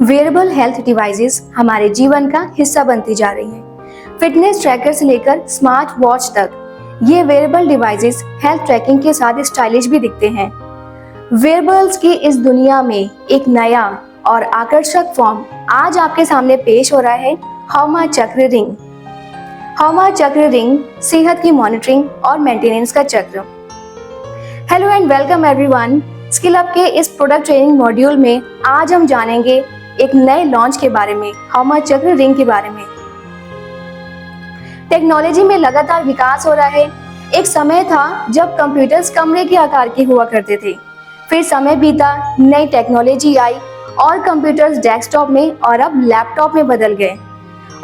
Wearable health devices हमारे जीवन का हिस्सा बनती जा रही हैं। फिटनेस ट्रैकर से लेकर स्मार्ट वॉच तक ये वेयरेबल डिवाइसेस हेल्थ ट्रैकिंग के साथ स्टाइलिश भी दिखते हैं। वेयरेबल्स की इस दुनिया में एक नया और आकर्षक फॉर्म आज आपके सामने पेश हो रहा है, हौमा चक्र रिंग। हौमा चक्र रिंग सेहत की मॉनिटरिंग और मेंटेनेंस का चक्र। Hello and welcome everyone. Skill up के इस प्रोडक्ट ट्रेनिंग मॉड्यूल में आज हम जानेंगे एक नए लॉन्च के बारे में, हौमा चक्र रिंग के बारे में। टेक्नोलॉजी में लगातार विकास हो रहा है। एक समय था जब कंप्यूटर्स कमरे के आकार के हुआ करते थे, फिर समय बीता, नई टेक्नोलॉजी आई और कंप्यूटर्स डेस्कटॉप में और अब लैपटॉप में बदल गए।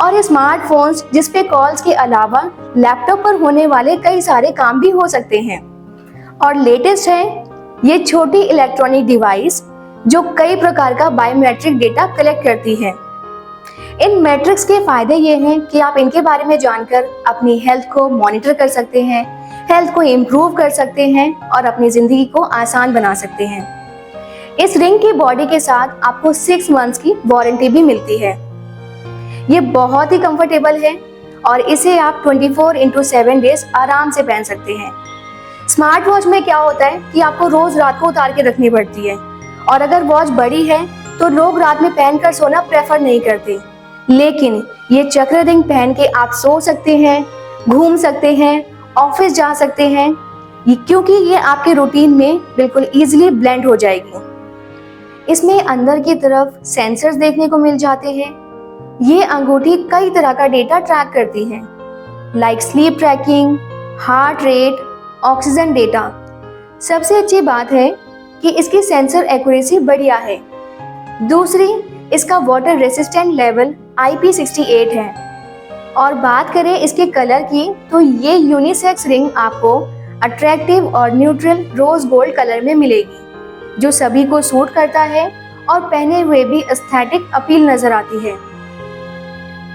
और स्मार्टफोन्स जिस पे कॉल्स के अलावा लैपटॉप पर होने वाले कई सारे काम भी हो सकते हैं। और लेटेस्ट है ये छोटी इलेक्ट्रॉनिक डिवाइस जो कई प्रकार का बायोमेट्रिक डेटा कलेक्ट करती है। इन मैट्रिक्स के फायदे ये हैं कि आप इनके बारे में जानकर अपनी हेल्थ को मॉनिटर कर सकते हैं, हेल्थ को इम्प्रूव कर सकते हैं और अपनी जिंदगी को आसान बना सकते हैं। इस रिंग की बॉडी के साथ आपको 6 मंथ्स की वारंटी भी मिलती है। ये बहुत ही कंफर्टेबल है और इसे आप 24/7 डेज आराम से पहन सकते हैं। स्मार्ट वॉच में क्या होता है कि आपको रोज रात को उतार के रखनी पड़ती है, और अगर वॉच बड़ी है तो लोग रात में पहनकर सोना प्रेफर नहीं करते। लेकिन ये चक्र रिंग पहन के आप सो सकते हैं, घूम सकते हैं, ऑफिस जा सकते हैं, क्योंकि ये आपके रूटीन में बिल्कुल इजीली ब्लेंड हो जाएगी। इसमें अंदर की तरफ सेंसर्स देखने को मिल जाते हैं। ये अंगूठी कई तरह का डेटा ट्रैक करती है, like sleep tracking, heart rate, oxygen data. सबसे अच्छी बात है कि इसकी सेंसर एक्यूरेसी बढ़िया है। दूसरी, इसका वाटर रेसिस्टेंट लेवल IP68 है। और बात करें इसके कलर की तो ये यूनिसेक्स रिंग आपको अट्रैक्टिव और न्यूट्रल रोज गोल्ड कलर में मिलेगी, जो सभी को सूट करता है और पहने हुए भी एस्थेटिक अपील नजर आती है।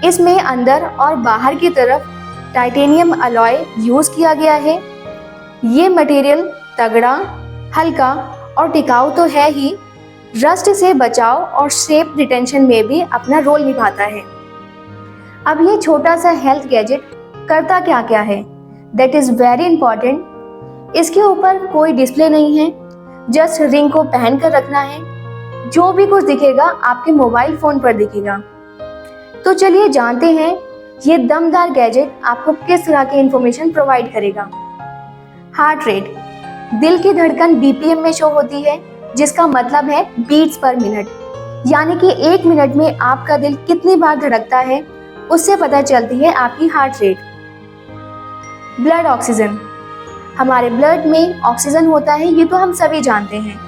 इसमें अंदर और बाहर की तरफ टाइटेनियम अलॉय यूज किया गया है। ये मटेरियल तगड़ा, हल्का और टिकाऊ तो है ही, रस्ट से बचाव और शेप रिटेंशन में भी अपना रोल निभाता है। अब ये छोटा सा हेल्थ गैजेट करता क्या क्या है, दैट इज वेरी इंपॉर्टेंट। इसके ऊपर कोई डिस्प्ले नहीं है, जस्ट रिंग को पहन कर रखना है। जो भी कुछ दिखेगा आपके मोबाइल फोन पर दिखेगा। तो चलिए जानते हैं ये दमदार गैजेट आपको किस तरह की इंफॉर्मेशन प्रोवाइड करेगा। हार्ट रेट, दिल की धड़कन BPM में शो होती है, जिसका मतलब है बीट्स पर मिनट, यानी कि 1 मिनट में आपका दिल कितनी बार धड़कता है उससे पता चलती है आपकी हार्ट रेट। ब्लड ऑक्सीजन, हमारे ब्लड में ऑक्सीजन होता है, ये तो हम सभी जानते हैं।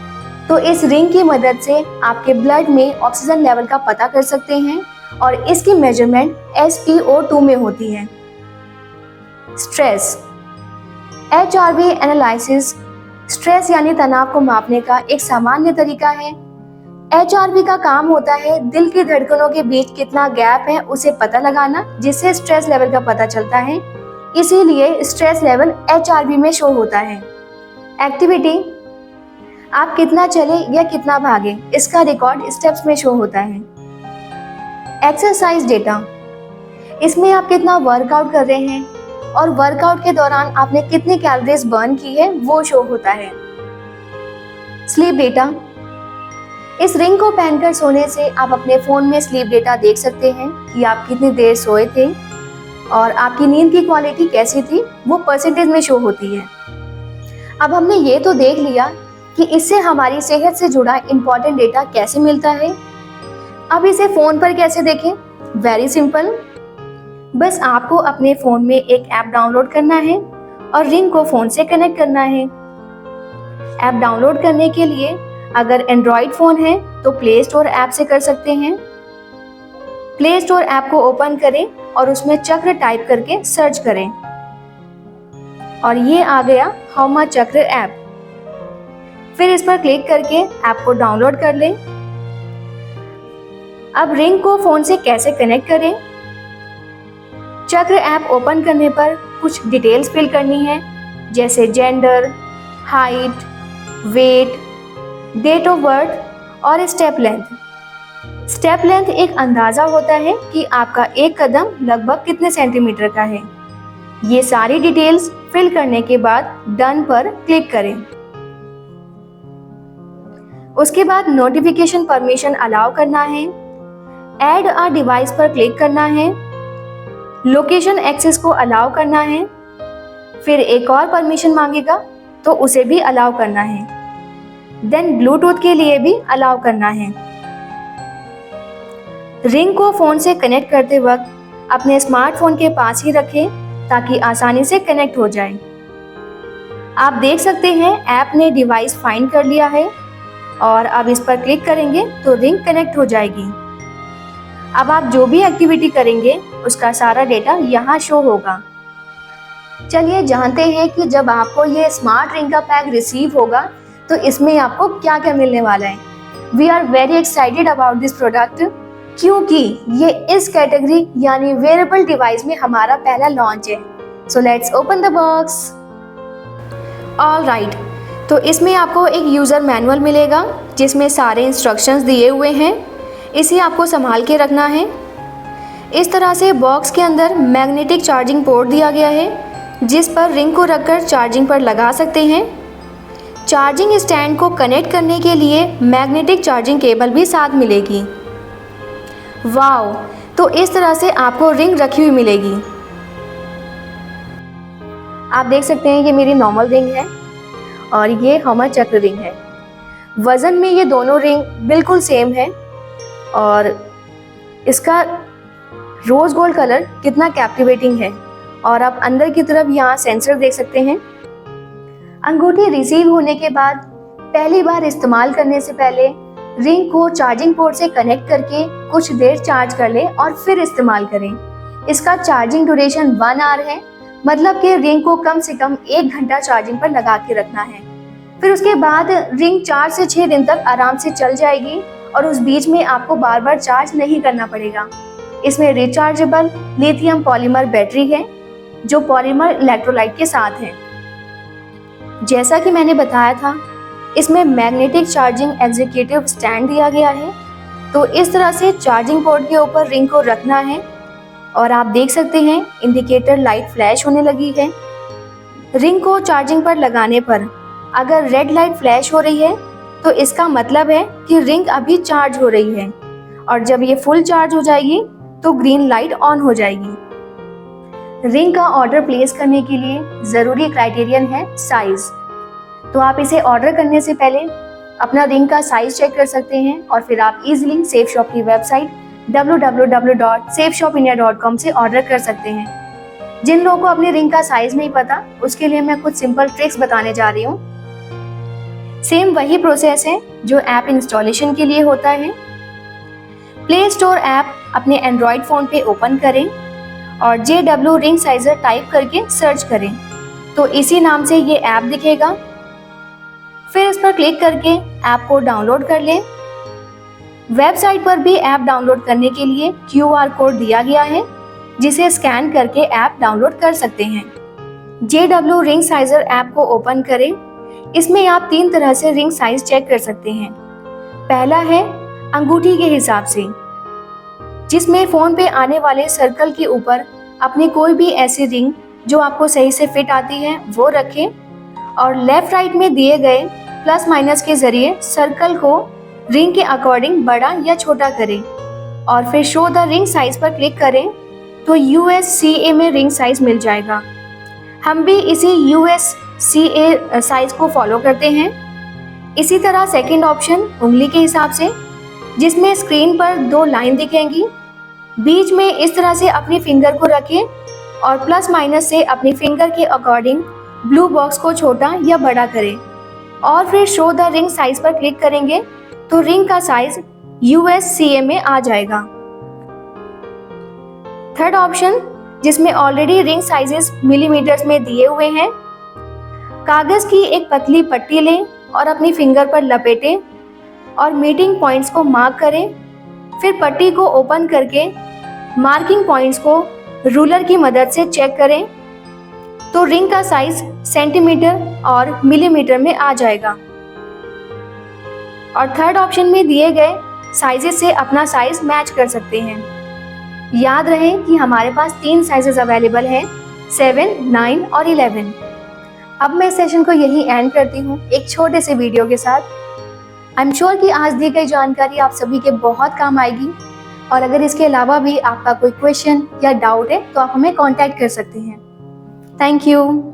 तो इस रिंग की मदद से आपके ब्लड में ऑक्सीजन लेवल का पता कर सकते हैं और इसकी मेजरमेंट SpO2 में होती है। स्ट्रेस, HRV एनालिसिस स्ट्रेस यानी तनाव को मापने का एक सामान्य तरीका है। HRV का काम होता है दिल की धड़कनों के बीच कितना गैप है उसे पता लगाना, जिससे स्ट्रेस लेवल का पता चलता है। इसीलिए स्ट्रेस लेवल HRV में शो होता है। एक्टिविटी, आप कितना चले या कितना भागे, इसका रिकॉर्ड स्टेप्स में शो होता है। एक्सरसाइज डेटा, इसमें आप कितना वर्कआउट कर रहे हैं और वर्कआउट के दौरान आपने कितनी कैलोरीज बर्न की है वो शो होता है। स्लीप डेटा, इस रिंग को पहनकर सोने से आप अपने फोन में स्लीप डेटा देख सकते हैं कि आप कितनी देर सोए थे और आपकी नींद की क्वालिटी कैसी थी, वो परसेंटेज में शो होती है। अब हमने ये तो देख लिया कि इससे हमारी सेहत से जुड़ा इंपॉर्टेंट डेटा कैसे मिलता है। अब इसे फोन पर कैसे देखें? वेरी सिंपल, बस आपको अपने फोन में एक ऐप डाउनलोड करना है और रिंग को फोन से कनेक्ट करना है। ऐप डाउनलोड करने के लिए अगर एंड्रॉइड फोन है तो प्ले स्टोर ऐप से कर सकते हैं। प्ले स्टोर ऐप को ओपन करें और उसमें चक्र टाइप करके सर्च करें और ये आ गया हौमा चक्र ऐप। फिर इस पर क्लिक करके ऐप को डाउनलोड कर लें। अब रिंग को फोन से कैसे कनेक्ट करें? चक्र ऐप ओपन करने पर कुछ डिटेल्स फिल करनी है, जैसे gender, height, weight, date of birth और स्टेप लेंथ। स्टेप लेंथ एक अंदाजा होता है कि आपका एक कदम लगभग कितने सेंटीमीटर का है। ये सारी डिटेल्स फिल करने के बाद डन पर क्लिक करें। उसके बाद नोटिफिकेशन परमिशन अलाउ करना है, ऐड अ डिवाइस पर क्लिक करना है, लोकेशन एक्सेस को अलाउ करना है, फिर एक और परमिशन मांगेगा तो उसे भी अलाउ करना है, देन ब्लूटूथ के लिए भी अलाउ करना है। रिंग को फोन से कनेक्ट करते वक्त अपने स्मार्टफोन के पास ही रखें ताकि आसानी से कनेक्ट हो जाए। आप देख सकते हैं ऐप ने डिवाइस फाइंड कर लिया है और अब इस पर क्लिक करेंगे तो रिंग कनेक्ट हो जाएगी। अब आप जो भी एक्टिविटी करेंगे उसका सारा डेटा यहाँ शो होगा। चलिए जानते हैं कि जब आपको ये स्मार्ट रिंग का पैक रिसीव होगा तो इसमें आपको क्या क्या मिलने वाला है। We are very excited about this product क्योंकि ये इस कैटेगरी यानी वेयरेबल डिवाइस में हमारा पहला लॉन्च है। So let's open the box. All right, तो इसमें आपको एक यूज़र मैनुअल मिलेगा जिसमें सारे इंस्ट्रक्शंस दिए हुए हैं। इसे आपको संभाल के रखना है। इस तरह से बॉक्स के अंदर मैग्नेटिक चार्जिंग पोर्ट दिया गया है जिस पर रिंग को रखकर चार्जिंग पर लगा सकते हैं। चार्जिंग स्टैंड को कनेक्ट करने के लिए मैग्नेटिक चार्जिंग केबल भी साथ मिलेगी। वाओ, तो इस तरह से आपको रिंग रखी हुई मिलेगी। आप देख सकते हैं ये मेरी नॉर्मल रिंग है और ये हमर चक्र रिंग है। वज़न में ये दोनों रिंग बिल्कुल सेम है और इसका रोज़ गोल्ड कलर कितना कैप्टिवेटिंग है। और आप अंदर की तरफ यहाँ सेंसर देख सकते हैं। अंगूठी रिसीव होने के बाद पहली बार इस्तेमाल करने से पहले रिंग को चार्जिंग पोर्ट से कनेक्ट करके कुछ देर चार्ज कर लें और फिर इस्तेमाल करें। इसका चार्जिंग ड्यूरेशन 1 आवर है, मतलब कि रिंग को कम से कम 1 घंटा चार्जिंग पर लगा के रखना है। फिर उसके बाद रिंग 4 से 6 दिन तक आराम से चल जाएगी और उस बीच में आपको बार बार चार्ज नहीं करना पड़ेगा। इसमें रिचार्जेबल लिथियम पॉलीमर बैटरी है जो पॉलीमर इलेक्ट्रोलाइट के साथ है। जैसा कि मैंने बताया था, इसमें मैग्नेटिक चार्जिंग एग्जीक्यूटिव स्टैंड दिया गया है। तो इस तरह से चार्जिंग पोर्ट के ऊपर रिंग को रखना है और आप देख सकते हैं इंडिकेटर लाइट फ्लैश होने लगी है। रिंग को चार्जिंग पर लगाने पर अगर रेड लाइट फ्लैश हो रही है तो इसका मतलब है कि रिंग अभी चार्ज हो रही है और जब ये फुल चार्ज हो जाएगी तो ग्रीन लाइट ऑन हो जाएगी। रिंग का ऑर्डर प्लेस करने के लिए ज़रूरी क्राइटेरियन है साइज़। तो आप इसे ऑर्डर करने से पहले अपना रिंग का साइज़ चेक कर सकते हैं और फिर आप इजीली सेफ शॉप की वेबसाइट www.safeshopindia.com से ऑर्डर कर सकते हैं। जिन लोगों को अपनी रिंग का साइज़ नहीं पता उसके लिए मैं कुछ सिंपल ट्रिक्स बताने जा रही हूँ। सेम वही प्रोसेस है जो ऐप इंस्टॉलेशन के लिए होता है। प्ले स्टोर ऐप अपने एंड्रॉयड फ़ोन पे ओपन करें और JW रिंग साइज़र टाइप करके सर्च करें तो इसी नाम से ये ऐप दिखेगा। फिर इस पर क्लिक करके ऐप को डाउनलोड कर लें। वेबसाइट पर भी ऐप डाउनलोड करने के लिए QR कोड दिया गया है जिसे स्कैन करके ऐप डाउनलोड कर सकते हैं। JW रिंग साइज़र ऐप को ओपन करें। इसमें आप 3 तरह से रिंग साइज चेक कर सकते हैं। पहला है अंगूठी के हिसाब से, जिसमें फ़ोन पे आने वाले सर्कल के ऊपर अपनी कोई भी ऐसी रिंग जो आपको सही से फिट आती है वो रखें और लेफ़्ट राइट में दिए गए प्लस माइनस के ज़रिए सर्कल को रिंग के अकॉर्डिंग बड़ा या छोटा करें और फिर शो द रिंग साइज़ पर क्लिक करें तो USCA में रिंग साइज़ मिल जाएगा। हम भी इसी USCA साइज़ को फॉलो करते हैं। इसी तरह सेकंड ऑप्शन उंगली के हिसाब से, जिसमें स्क्रीन पर 2 लाइन दिखेंगी। बीच में इस तरह से अपनी फिंगर को रखें और प्लस माइनस से अपनी फिंगर के अकॉर्डिंग ब्लू बॉक्स को छोटा या बड़ा करें और फिर शो द रिंग साइज़ पर क्लिक करेंगे तो रिंग का साइज़ USCA में आ जाएगा। थर्ड ऑप्शन, जिसमें ऑलरेडी रिंग साइजेस मिलीमीटर्स में दिए हुए हैं। कागज़ की एक पतली पट्टी लें और अपनी फिंगर पर लपेटें और मीटिंग पॉइंट्स को मार्क करें। फिर पट्टी को ओपन करके मार्किंग पॉइंट्स को रूलर की मदद से चेक करें तो रिंग का साइज सेंटीमीटर और मिलीमीटर में आ जाएगा। और थर्ड ऑप्शन में दिए गए साइजेस से अपना साइज मैच कर सकते हैं। याद रहे कि हमारे पास 3 साइजेस अवेलेबल हैं, 7, 9 और 11। अब मैं सेशन को यही एंड करती हूँ एक छोटे से वीडियो के साथ। आई एम श्योर कि आज दी गई जानकारी आप सभी के बहुत काम आएगी, और अगर इसके अलावा भी आपका कोई क्वेश्चन या डाउट है तो आप हमें कांटेक्ट कर सकते हैं। Thank you.